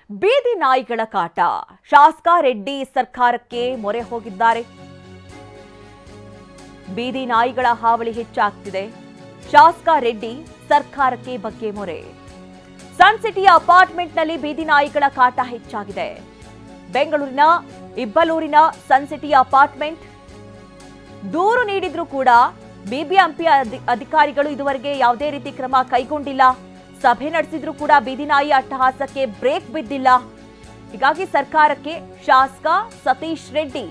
ಬೀದಿ ನಾಯಿಗಳ ಕಾಟ. ಶಾಸಕ ರೆಡ್ಡಿ ಸರ್ಕಾರಕ್ಕೆ ಮೊರೆ ಹೋಗಿದ್ದಾರೆ. ಬೀದಿ ನಾಯಿಗಳ ಹಾವಳಿ ಹೆಚ್ಚಾಗ್ತಿದೆ. ಶಾಸಕ ರೆಡ್ಡಿ ಸರ್ಕಾರಕ್ಕೆ ಬಗ್ಗೆ ಮೊರೆ. ಸನ್ ಸಿಟಿಯ ಅಪಾರ್ಟ್ಮೆಂಟ್ನಲ್ಲಿ ಬೀದಿ ನಾಯಿಗಳ ಕಾಟ ಹೆಚ್ಚಾಗಿದೆ. ಬೆಂಗಳೂರಿನ ಇಬ್ಬಲೂರಿನ ಸನ್ ಸಿಟಿಯ ಅಪಾರ್ಟ್ಮೆಂಟ್ ದೂರು ನೀಡಿದ್ರೂ ಕೂಡ ಬಿಬಿಎಂಪಿ ಅಧಿಕಾರಿಗಳು ಇದುವರೆಗೆ ಯಾವುದೇ ರೀತಿ ಕ್ರಮ ಕೈಗೊಂಡಿಲ್ಲ. ಸಭೆ ನಡೆಸಿದ್ರೂ ಕೂಡ ಬೀದಿ ನಾಯಿ ಅಟ್ಟಹಾಸಕ್ಕೆ ಬ್ರೇಕ್ ಬಿದ್ದಿಲ್ಲ. ಹೀಗಾಗಿ ಸರ್ಕಾರಕ್ಕೆ ಶಾಸಕ ಸತೀಶ್ ರೆಡ್ಡಿ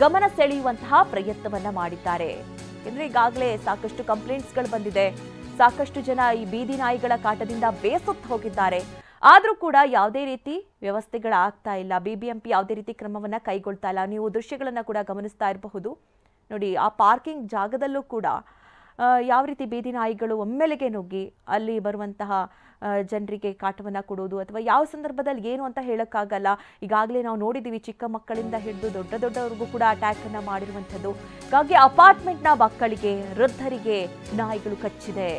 ಗಮನ ಸೆಳೆಯುವಂತಹ ಪ್ರಯತ್ನವನ್ನ ಮಾಡಿದ್ದಾರೆ. ಯಾಕಂದ್ರೆ ಈಗಾಗಲೇ ಸಾಕಷ್ಟು ಕಂಪ್ಲೇಂಟ್ಸ್ಗಳು ಬಂದಿದೆ. ಸಾಕಷ್ಟು ಜನ ಈ ಬೀದಿ ನಾಯಿಗಳ ಕಾಟದಿಂದ ಬೇಸತ್ತು ಹೋಗಿದ್ದಾರೆ. ಆದ್ರೂ ಕೂಡ ಯಾವುದೇ ರೀತಿ ವ್ಯವಸ್ಥೆಗಳಾಗ್ತಾ ಇಲ್ಲ. ಬಿಬಿಎಂಪಿ ಯಾವುದೇ ರೀತಿ ಕ್ರಮವನ್ನ ಕೈಗೊಳ್ತಾ ಇಲ್ಲ. ನೀವು ದೃಶ್ಯಗಳನ್ನ ಕೂಡ ಗಮನಿಸ್ತಾ ಇರಬಹುದು. ನೋಡಿ, ಆ ಪಾರ್ಕಿಂಗ್ ಜಾಗದಲ್ಲೂ ಕೂಡ ಯಾವ ರೀತಿ ಬೀದಿ ನಾಯಿಗಳು ಒಮ್ಮೆಲೆಗೆ ನುಗ್ಗಿ ಅಲ್ಲಿ ಬರುವಂತಹ ಜನರಿಗೆ ಕಾಟವನ್ನು ಕೊಡೋದು ಅಥವಾ ಯಾವ ಸಂದರ್ಭದಲ್ಲಿ ಏನು ಅಂತ ಹೇಳೋಕ್ಕಾಗಲ್ಲ. ಈಗಾಗಲೇ ನಾವು ನೋಡಿದ್ದೀವಿ, ಚಿಕ್ಕ ಮಕ್ಕಳಿಂದ ಹಿಡಿದು ದೊಡ್ಡವರಿಗೂ ಕೂಡ ಅಟ್ಯಾಕನ್ನು ಮಾಡಿರುವಂಥದ್ದು. ಹೀಗಾಗಿ ಅಪಾರ್ಟ್ಮೆಂಟ್ನ ಮಕ್ಕಳಿಗೆ, ವೃದ್ಧರಿಗೆ ನಾಯಿಗಳು ಕಚ್ಚಿದೆ.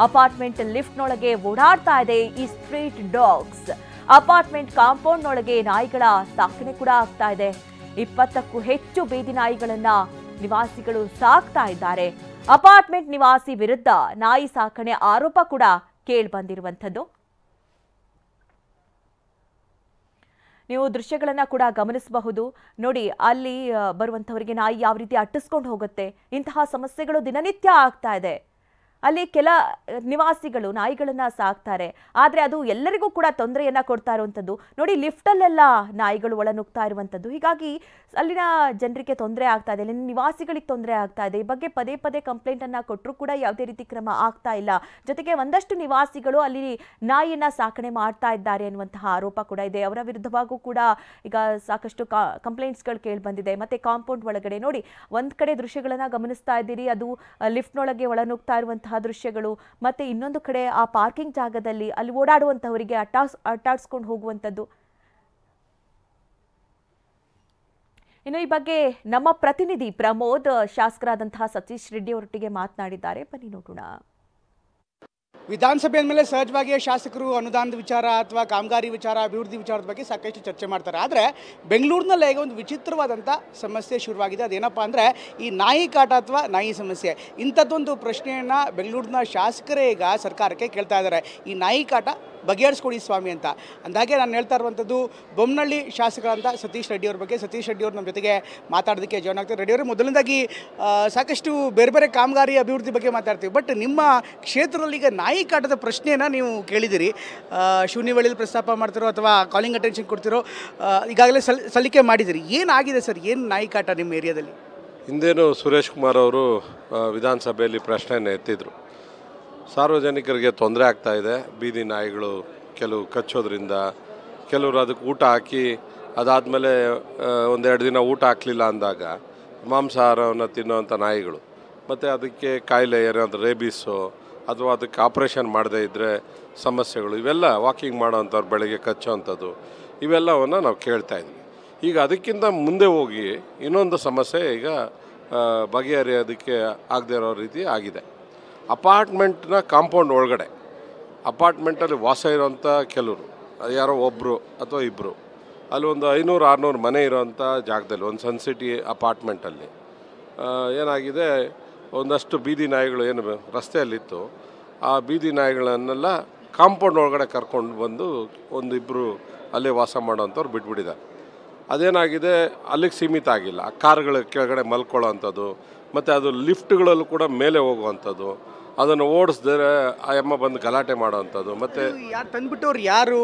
ಅಪಾರ್ಟ್ಮೆಂಟ್ ಲಿಫ್ಟ್ನೊಳಗೆ ಓಡಾಡ್ತಾ ಇದೆ ಈ ಸ್ಟ್ರೀಟ್ ಡಾಗ್ಸ್. ಅಪಾರ್ಟ್ಮೆಂಟ್ ಕಾಂಪೌಂಡ್ನೊಳಗೆ ನಾಯಿಗಳ ಸಾಕಣೆ ಕೂಡ ಆಗ್ತಾ ಇದೆ. 20ಕ್ಕೂ ಹೆಚ್ಚು ಬೀದಿ ನಾಯಿಗಳನ್ನ ನಿವಾಸಿಗಳು ಸಾಕ್ತಾ ಇದ್ದಾರೆ. ಅಪಾರ್ಟ್ಮೆಂಟ್ ನಿವಾಸಿ ವಿರುದ್ಧ ನಾಯಿ ಸಾಕಣೆ ಆರೋಪ ಕೂಡ ಕೇಳಿಬಂದಿರುವಂಥದ್ದು. ನೀವು ದೃಶ್ಯಗಳನ್ನ ಕೂಡ ಗಮನಿಸಬಹುದು. ನೋಡಿ, ಅಲ್ಲಿ ಬರುವಂಥವರಿಗೆ ನಾಯಿ ಯಾವ ರೀತಿ ಅಟ್ಟಿಸ್ಕೊಂಡು ಹೋಗುತ್ತೆ. ಇಂತಹ ಸಮಸ್ಯೆಗಳು ದಿನನಿತ್ಯ ಆಗ್ತಾ ಇದೆ. ಅಲ್ಲಿ ಕೆಲ ನಿವಾಸಿಗಳು ನಾಯಿಗಳನ್ನ ಸಾಕ್ತಾರೆ, ಆದರೆ ಅದು ಎಲ್ಲರಿಗೂ ಕೂಡ ತೊಂದರೆಯನ್ನ ಕೊಡ್ತಾ ಇರುವಂಥದ್ದು. ನೋಡಿ, ಲಿಫ್ಟಲ್ಲೆಲ್ಲ ನಾಯಿಗಳು ಒಳ ನುಗ್ತಾ ಇರುವಂಥದ್ದು. ಹೀಗಾಗಿ ಅಲ್ಲಿನ ಜನರಿಗೆ ತೊಂದರೆ ಆಗ್ತಾ ಇದೆ, ಅಲ್ಲಿನ ನಿವಾಸಿಗಳಿಗೆ ತೊಂದರೆ ಆಗ್ತಾ ಇದೆ. ಈ ಬಗ್ಗೆ ಪದೇ ಪದೇ ಕಂಪ್ಲೇಂಟ್ ಅನ್ನ ಕೊಟ್ಟರೂ ಕೂಡ ಯಾವುದೇ ರೀತಿ ಕ್ರಮ ಆಗ್ತಾ ಇಲ್ಲ. ಜೊತೆಗೆ ಒಂದಷ್ಟು ನಿವಾಸಿಗಳು ಅಲ್ಲಿ ನಾಯಿಯನ್ನ ಸಾಕಣೆ ಮಾಡ್ತಾ ಇದ್ದಾರೆ ಅನ್ನುವಂತಹ ಆರೋಪ ಕೂಡ ಇದೆ. ಅವರ ವಿರುದ್ಧವಾಗೂ ಕೂಡ ಈಗ ಸಾಕಷ್ಟು ಕಂಪ್ಲೇಂಟ್ಸ್ಗಳು ಕೇಳಿ ಬಂದಿದೆ. ಮತ್ತೆ ಕಾಂಪೌಂಡ್ ಒಳಗಡೆ ನೋಡಿ, ಒಂದ್ ಕಡೆ ದೃಶ್ಯಗಳನ್ನ ಗಮನಿಸ್ತಾ ಇದ್ದೀರಿ, ಅದು ಲಿಫ್ಟ್ನೊಳಗೆ ಒಳ ನುಗ್ತಾ ಇರುವಂತಹ ದೃಶ್ಯಗಳು. ಮತ್ತೆ ಇನ್ನೊಂದು ಕಡೆ ಆ ಪಾರ್ಕಿಂಗ್ ಜಾಗದಲ್ಲಿ ಅಲ್ಲಿ ಓಡಾಡುವಂತಹವರಿಗೆ ಅಟ್ಟಾಡ್ಸ್ಕೊಂಡು ಹೋಗುವಂಥದ್ದು. ಇನ್ನು ಈ ಬಗ್ಗೆ ನಮ್ಮ ಪ್ರತಿನಿಧಿ ಪ್ರಮೋದ್ ಶಾಸಕರಾದಂತಹ ಸತೀಶ್ ರೆಡ್ಡಿ ಅವರೊಟ್ಟಿಗೆ ಮಾತನಾಡಿದ್ದಾರೆ. ಬನ್ನಿ ನೋಡೋಣ. ವಿಧಾನಸಭೆ ಅಂದಮೇಲೆ ಸಹಜವಾಗಿ ಶಾಸಕರು ಅನುದಾನದ ವಿಚಾರ ಅಥವಾ ಕಾಮಗಾರಿ ವಿಚಾರ, ಅಭಿವೃದ್ಧಿ ವಿಚಾರದ ಬಗ್ಗೆ ಸಾಕಷ್ಟು ಚರ್ಚೆ ಮಾಡ್ತಾರೆ. ಆದರೆ ಬೆಂಗಳೂರಿನಲ್ಲೇ ಈಗ ಒಂದು ವಿಚಿತ್ರವಾದಂಥ ಸಮಸ್ಯೆ ಶುರುವಾಗಿದೆ. ಅದೇನಪ್ಪ ಅಂದರೆ ಈ ನಾಯಿ ಕಾಟ ಅಥವಾ ನಾಯಿ ಸಮಸ್ಯೆ. ಇಂಥದ್ದೊಂದು ಪ್ರಶ್ನೆಯನ್ನು ಬೆಂಗಳೂರಿನ ಶಾಸಕರೇ ಈಗ ಸರ್ಕಾರಕ್ಕೆ ಕೇಳ್ತಾ ಇದ್ದಾರೆ. ಈ ನಾಯಿ ಕಾಟ ಬಗೆಹರಿಸ್ಕೊಡಿ ಸ್ವಾಮಿ ಅಂತ. ಅಂದಾಗೆ ನಾನು ಹೇಳ್ತಾ ಇರುವಂಥದ್ದು ಬೊಮ್ಮನಹಳ್ಳಿ ಶಾಸಕರಂತ ಸತೀಶ್ ರೆಡ್ಡಿ ಅವ್ರ ಬಗ್ಗೆ. ಸತೀಶ್ ರೆಡ್ಡಿ ಅವರು ನಮ್ಮ ಜೊತೆಗೆ ಮಾತಾಡೋದಕ್ಕೆ ಜಾಯ್ನ್ ಆಗ್ತಾರೆ. ರೆಡ್ಡಿ ಅವರು, ಮೊದಲನೇದಾಗಿ ಸಾಕಷ್ಟು ಬೇರೆ ಬೇರೆ ಕಾಮಗಾರಿ ಅಭಿವೃದ್ಧಿ ಬಗ್ಗೆ ಮಾತಾಡ್ತೀವಿ. ಬಟ್ ನಿಮ್ಮ ಕ್ಷೇತ್ರದಲ್ಲಿ ಈಗ ನಾಯಿ ಕಾಟದ ಪ್ರಶ್ನೆಯನ್ನು ನೀವು ಕೇಳಿದ್ದೀರಿ. ಶೂನ್ಯವೇಳೆಯಲ್ಲಿ ಪ್ರಸ್ತಾಪ ಮಾಡ್ತಿರೋ ಅಥವಾ ಕಾಲಿಂಗ್ ಅಟೆನ್ಷನ್ ಕೊಡ್ತಿರೋ ಈಗಾಗಲೇ ಸಲ್ಲಿಕೆ ಮಾಡಿದ್ದೀರಿ. ಏನಾಗಿದೆ ಸರ್, ಏನು ನಾಯಿ ಕಾಟ ನಿಮ್ಮ ಏರಿಯಾದಲ್ಲಿ? ಹಿಂದೇನು ಸುರೇಶ್ ಕುಮಾರ್ ಅವರು ವಿಧಾನಸಭೆಯಲ್ಲಿ ಪ್ರಶ್ನೆಯನ್ನು ಎತ್ತಿದ್ರು. ಸಾರ್ವಜನಿಕರಿಗೆ ತೊಂದರೆ ಆಗ್ತಾಯಿದೆ, ಬೀದಿ ನಾಯಿಗಳು ಕೆಲವು ಕಚ್ಚೋದ್ರಿಂದ. ಕೆಲವರು ಅದಕ್ಕೆ ಊಟ ಹಾಕಿ ಅದಾದಮೇಲೆ ಒಂದೆರಡು ದಿನ ಊಟ ಹಾಕಲಿಲ್ಲ ಅಂದಾಗ ಮಾಂಸಾಹಾರವನ್ನು ತಿನ್ನುವಂಥ ನಾಯಿಗಳು, ಮತ್ತು ಅದಕ್ಕೆ ಕಾಯಿಲೆ ಏನಾದರೂ ರೇಬೀಸು ಅಥವಾ ಅದಕ್ಕೆ ಆಪ್ರೇಷನ್ ಮಾಡದೇ ಇದ್ದರೆ ಸಮಸ್ಯೆಗಳು, ಇವೆಲ್ಲ ವಾಕಿಂಗ್ ಮಾಡೋವಂಥವ್ರು ಬೆಳಗ್ಗೆ ಕಚ್ಚೋವಂಥದ್ದು, ಇವೆಲ್ಲವನ್ನು ನಾವು ಕೇಳ್ತಾಯಿದ್ವಿ. ಈಗ ಅದಕ್ಕಿಂತ ಮುಂದೆ ಹೋಗಿ ಇನ್ನೊಂದು ಸಮಸ್ಯೆ ಈಗ ಬಗೆಹರಿಯೋದಕ್ಕೆ ಆಗದೇ ಇರೋ ರೀತಿ ಆಗಿದೆ. ಅಪಾರ್ಟ್ಮೆಂಟ್ನ ಕಾಂಪೌಂಡ್ ಒಳಗಡೆ, ಅಪಾರ್ಟ್ಮೆಂಟಲ್ಲಿ ವಾಸ ಇರೋವಂಥ ಕೆಲವರು, ಯಾರೋ ಒಬ್ಬರು ಅಥವಾ ಇಬ್ಬರು, ಅಲ್ಲಿ ಒಂದು 500-600 ಮನೆ ಇರೋವಂಥ ಜಾಗದಲ್ಲಿ ಒಂದು ಸನ್ ಸಿಟಿ ಅಪಾರ್ಟ್ಮೆಂಟಲ್ಲಿ ಏನಾಗಿದೆ, ಒಂದಷ್ಟು ಬೀದಿ ನಾಯಿಗಳು ಏನು ರಸ್ತೆಯಲ್ಲಿತ್ತು, ಆ ಬೀದಿ ನಾಯಿಗಳನ್ನೆಲ್ಲ ಕಾಂಪೌಂಡ್ ಒಳಗಡೆ ಕರ್ಕೊಂಡು ಬಂದು ಒಂದಿಬ್ಬರು ಅಲ್ಲೇ ವಾಸ ಮಾಡೋವಂಥವ್ರು ಬಿಟ್ಬಿಟ್ಟಿದ್ದಾರೆ. ಅದೇನಾಗಿದೆ, ಅಲ್ಲಿಗೆ ಸೀಮಿತ ಆಗಿಲ್ಲ, ಆ ಕಾರ್ಗಳ ಕೆಳಗಡೆ ಮಲ್ಕೊಳ್ಳೋ ಅಂಥದ್ದು, ಮತ್ತು ಅದು ಲಿಫ್ಟ್ಗಳಲ್ಲೂ ಕೂಡ ಮೇಲೆ ಹೋಗುವಂಥದ್ದು, ಅದನ್ನು ಓಡಿಸಿದ್ರೆ ಆ ಅಮ್ಮ ಬಂದು ಗಲಾಟೆ ಮಾಡೋವಂಥದ್ದು. ಮತ್ತು ಯಾರು ತಂದುಬಿಟ್ಟವ್ರು ಯಾರು,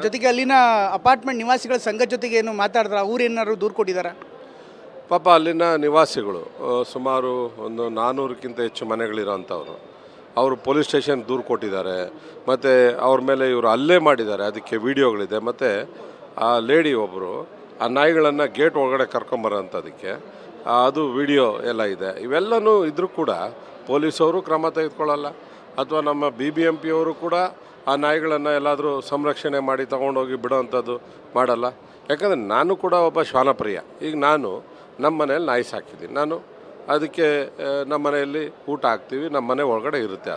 ಜೊತೆಗೆ ಅಲ್ಲಿನ ಅಪಾರ್ಟ್ಮೆಂಟ್ ನಿವಾಸಿಗಳ ಸಂಘದ ಜೊತೆಗೆ ಏನು ಮಾತಾಡಿದ್ರೆ ಅವ್ರೇನಾದ್ರು ದೂರು ಕೊಟ್ಟಿದ್ದಾರೆ? ಪಾಪ ಅಲ್ಲಿನ ನಿವಾಸಿಗಳು ಸುಮಾರು ಒಂದು 400ಕ್ಕಿಂತ ಹೆಚ್ಚು ಮನೆಗಳಿರೋಂಥವ್ರು, ಅವರು ಪೊಲೀಸ್ ಸ್ಟೇಷನ್ ದೂರು ಕೊಟ್ಟಿದ್ದಾರೆ. ಮತ್ತು ಅವ್ರ ಮೇಲೆ ಇವರು ಹಲ್ಲೆ ಮಾಡಿದ್ದಾರೆ, ಅದಕ್ಕೆ ವಿಡಿಯೋಗಳಿದೆ. ಮತ್ತು ಆ ಲೇಡಿ ಒಬ್ಬರು ಆ ನಾಯಿಗಳನ್ನು ಗೇಟ್ ಒಳಗಡೆ ಕರ್ಕೊಂಬರೋಂಥದಕ್ಕೆ ಅದು ವಿಡಿಯೋ ಎಲ್ಲ ಇದೆ. ಇವೆಲ್ಲನೂ ಇದ್ರೂ ಕೂಡ ಪೊಲೀಸವರು ಕ್ರಮ ತೆಗೆದುಕೊಳ್ಳಲ್ಲ, ಅಥವಾ ನಮ್ಮ BBMP ಅವರು ಕೂಡ ಆ ನಾಯಿಗಳನ್ನು ಎಲ್ಲಾದರೂ ಸಂರಕ್ಷಣೆ ಮಾಡಿ ತೊಗೊಂಡೋಗಿ ಬಿಡೋವಂಥದ್ದು ಮಾಡಲ್ಲ. ಯಾಕಂದರೆ ನಾನು ಕೂಡ ಒಬ್ಬ ಶ್ವಾನಪ್ರಿಯ. ಈಗ ನಾನು ನಮ್ಮ ಮನೆಯಲ್ಲಿ ನಾಯಿ ಸಾಕಿದ್ದೀನಿ, ನಾನು ಅದಕ್ಕೆ ನಮ್ಮ ಮನೆಯಲ್ಲಿ ಊಟ ಹಾಕ್ತೀವಿ, ನಮ್ಮ ಮನೆ ಒಳಗಡೆ ಇರುತ್ತೆ,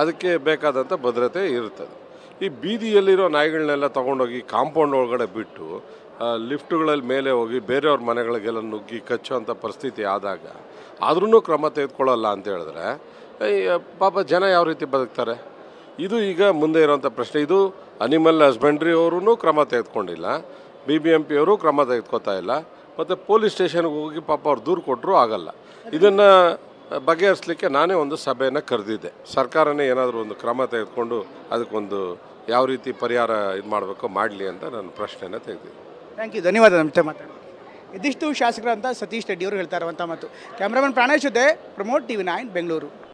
ಅದಕ್ಕೆ ಬೇಕಾದಂಥ ಭದ್ರತೆ ಇರುತ್ತದೆ. ಈ ಬೀದಿಯಲ್ಲಿರೋ ನಾಯಿಗಳನ್ನೆಲ್ಲ ತೊಗೊಂಡೋಗಿ ಕಾಂಪೌಂಡ್ ಒಳಗಡೆ ಬಿಟ್ಟು ಲಿಫ್ಟ್ಗಳಲ್ಲಿ ಮೇಲೆ ಹೋಗಿ ಬೇರೆಯವ್ರ ಮನೆಗಳಿಗೆಲ್ಲ ನುಗ್ಗಿ ಕಚ್ಚುವಂಥ ಪರಿಸ್ಥಿತಿ ಆದಾಗ ಆದ್ರೂ ಕ್ರಮ ತೆಗೆದುಕೊಳ್ಳಲ್ಲ ಅಂತ ಹೇಳಿದ್ರೆ ಪಾಪ ಜನ ಯಾವ ರೀತಿ ಬದುಕ್ತಾರೆ? ಇದು ಈಗ ಮುಂದೆ ಇರೋಂಥ ಪ್ರಶ್ನೆ. ಇದು ಅನಿಮಲ್ ಹಸ್ಬೆಂಡ್ರಿ ಅವರೂ ಕ್ರಮ ತೆಗೆದುಕೊಂಡಿಲ್ಲ, BBMP ಅವರು ಕ್ರಮ ತೆಗೆದುಕೊತಾ ಇಲ್ಲ, ಮತ್ತು ಪೊಲೀಸ್ ಸ್ಟೇಷನ್ಗೆ ಹೋಗಿ ಪಾಪ ಅವ್ರು ದೂರು ಕೊಟ್ಟರೂ ಆಗಲ್ಲ. ಇದನ್ನು ಬಗೆಹರಿಸಲಿಕ್ಕೆ ನಾನೇ ಒಂದು ಸಭೆಯನ್ನು ಕರೆದಿದ್ದೆ. ಸರ್ಕಾರನೇ ಏನಾದರೂ ಒಂದು ಕ್ರಮ ತೆಗೆದುಕೊಂಡು ಅದಕ್ಕೊಂದು ಯಾವ ರೀತಿ ಪರಿಹಾರ ಇದು ಮಾಡಬೇಕೋ ಮಾಡಲಿ ಅಂತ ನಾನು ಪ್ರಶ್ನೆಯನ್ನು ತೆಗೆದಿದ್ದೆ. ಥ್ಯಾಂಕ್ ಯು, ಧನ್ಯವಾದ ನಮ್ಮ ಜೊತೆ ಮಾತಾಡೋದು. ಇದಿಷ್ಟು ಶಾಸಕರಂತ ಸತೀಶ್ ರೆಡ್ಡಿ ಅವರು ಹೇಳ್ತಾ ಇರುವಂಥ ಮಾತು. ಕ್ಯಾಮ್ರಾಮನ್ ಪ್ರಾಣೇಶ್ ಜೊತೆ ಪ್ರಮೋದ್, TV9 ಬೆಂಗಳೂರು.